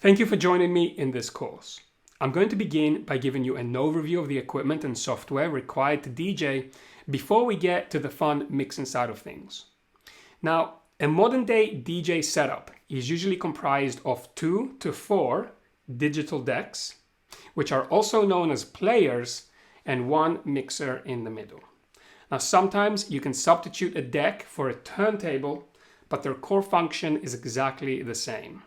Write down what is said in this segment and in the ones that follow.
Thank you for joining me in this course. I'm going to begin by giving you an overview of the equipment and software required to DJ before we get to the fun mixing side of things. Now, a modern day DJ setup is usually comprised of 2 to 4 digital decks, which are also known as players, and one mixer in the middle. Now, sometimes you can substitute a deck for a turntable, but their core function is exactly the same.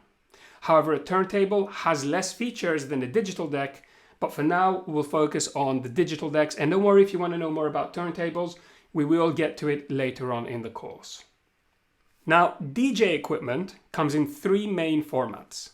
However, a turntable has less features than a digital deck, but for now we'll focus on the digital decks. And don't worry if you want to know more about turntables, we will get to it later on in the course. Now, DJ equipment comes in 3 main formats.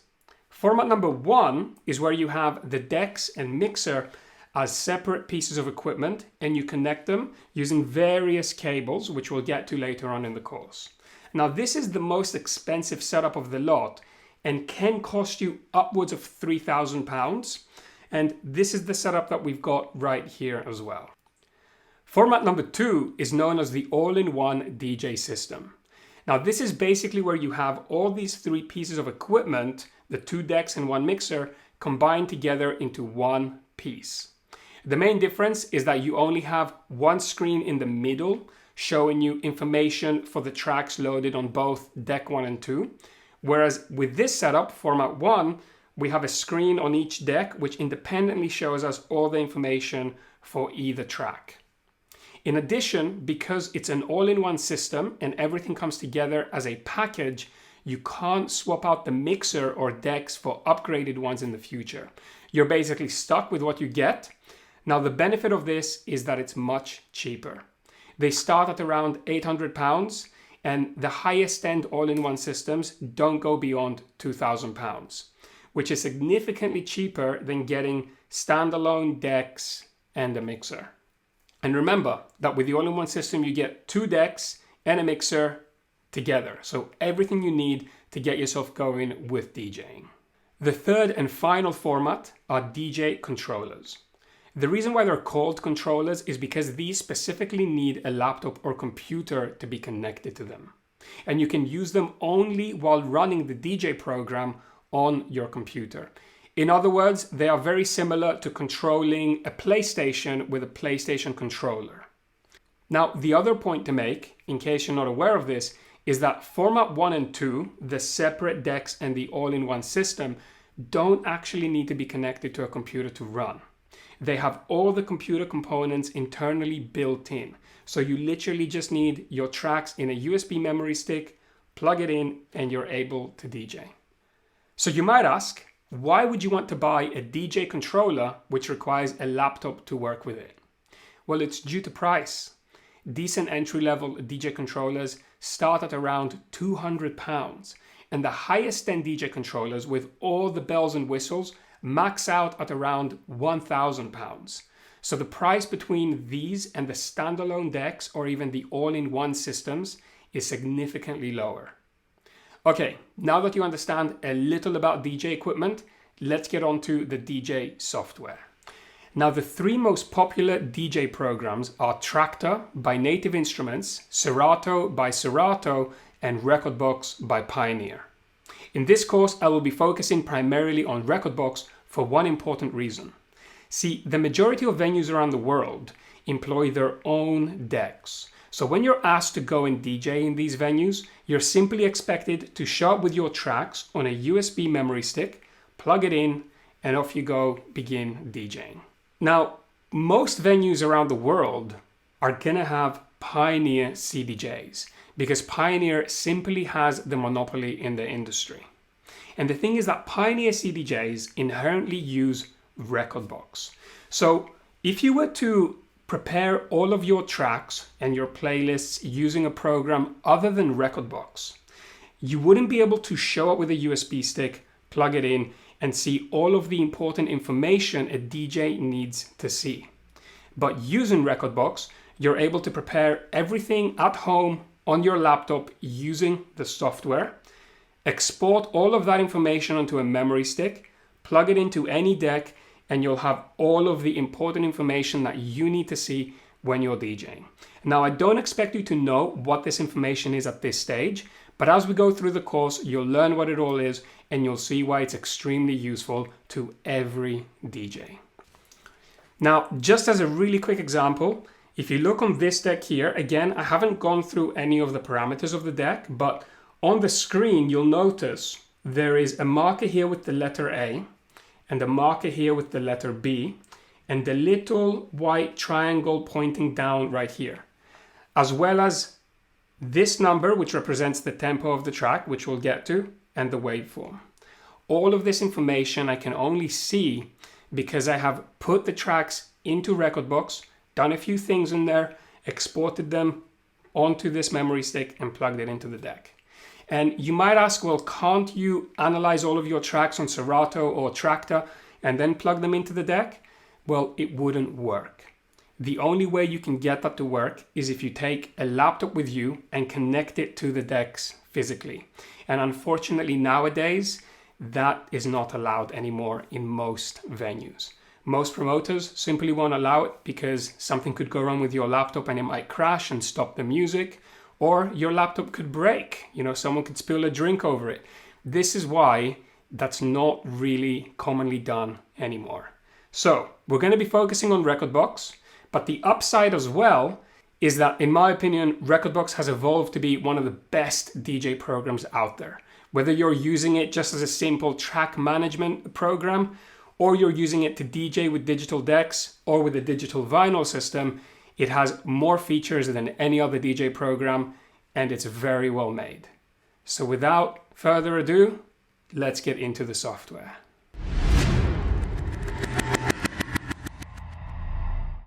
Format number 1 is where you have the decks and mixer as separate pieces of equipment, and you connect them using various cables, which we'll get to later on in the course. Now, this is the most expensive setup of the lot and can cost you upwards of £3,000. And this is the setup that we've got right here as well. Format number 2 is known as the all-in-one DJ system. Now, this is basically where you have all these 3 pieces of equipment, the 2 decks and 1 mixer, combined together into one piece. The main difference is that you only have one screen in the middle showing you information for the tracks loaded on both deck 1 and 2. Whereas with this setup, format 1, we have a screen on each deck which independently shows us all the information for either track. In addition, because it's an all-in-one system and everything comes together as a package, you can't swap out the mixer or decks for upgraded ones in the future. You're basically stuck with what you get. Now, the benefit of this is that it's much cheaper. They start at around £800, and the highest end all-in-one systems don't go beyond £2,000, which is significantly cheaper than getting standalone decks and a mixer. And remember that with the all-in-one system, you get 2 decks and a mixer together. So everything you need to get yourself going with DJing. The third and final format are DJ controllers. The reason why they're called controllers is because these specifically need a laptop or computer to be connected to them. And you can use them only while running the DJ program on your computer. In other words, they are very similar to controlling a PlayStation with a PlayStation controller. Now, the other point to make, in case you're not aware of this, is that format 1 and 2, the separate decks and the all-in-one system, don't actually need to be connected to a computer to run. They have all the computer components internally built in. So you literally just need your tracks in a USB memory stick, plug it in, and you're able to DJ. So you might ask, why would you want to buy a DJ controller which requires a laptop to work with it? Well, it's due to price. Decent entry-level DJ controllers start at around £200, and the highest end DJ controllers with all the bells and whistles max out at around £1,000. So the price between these and the standalone decks or even the all-in-one systems is significantly lower. Okay, now that you understand a little about DJ equipment, let's get on to the DJ software. Now, the 3 most popular DJ programs are Traktor by Native Instruments, Serato by Serato, and Rekordbox by Pioneer. In this course, I will be focusing primarily on Rekordbox for one important reason. See, the majority of venues around the world employ their own decks. So when you're asked to go and DJ in these venues, you're simply expected to show up with your tracks on a USB memory stick, plug it in, and off you go, begin DJing. Now, most venues around the world are gonna have Pioneer Cdjs because Pioneer simply has the monopoly in the industry. And the thing is that Pioneer Cdjs inherently use Rekordbox. So if you were to prepare all of your tracks and your playlists using a program other than Rekordbox, you wouldn't be able to show up with a USB stick, plug it in, and see all of the important information a DJ needs to see. But using Rekordbox, you're able to prepare everything at home on your laptop using the software, export all of that information onto a memory stick, plug it into any deck, and you'll have all of the important information that you need to see when you're DJing. Now, I don't expect you to know what this information is at this stage, But as we go through the course, you'll learn what it all is and you'll see why it's extremely useful to every DJ. Now, just as a really quick example, if you look on this deck here, again, I haven't gone through any of the parameters of the deck, but on the screen, you'll notice there is a marker here with the letter A and a marker here with the letter B and the little white triangle pointing down right here, as well as this number, which represents the tempo of the track, which we'll get to, and the waveform. All of this information I can only see because I have put the tracks into Rekordbox, done a few things in there, exported them onto this memory stick and plugged it into the deck. And you might ask, well, can't you analyze all of your tracks on Serato or Traktor and then plug them into the deck? Well, it wouldn't work. The only way you can get that to work is if you take a laptop with you and connect it to the decks physically. And unfortunately nowadays, that is not allowed anymore in most venues. Most promoters simply won't allow it because something could go wrong with your laptop and it might crash and stop the music, or your laptop could break. Someone could spill a drink over it. This is why that's not really commonly done anymore. So we're going to be focusing on Rekordbox, but the upside as well is that, in my opinion, Rekordbox has evolved to be one of the best DJ programs out there. Whether you're using it just as a simple track management program, or you're using it to DJ with digital decks or with a digital vinyl system, it has more features than any other DJ program, and it's very well made. So without further ado, let's get into the software.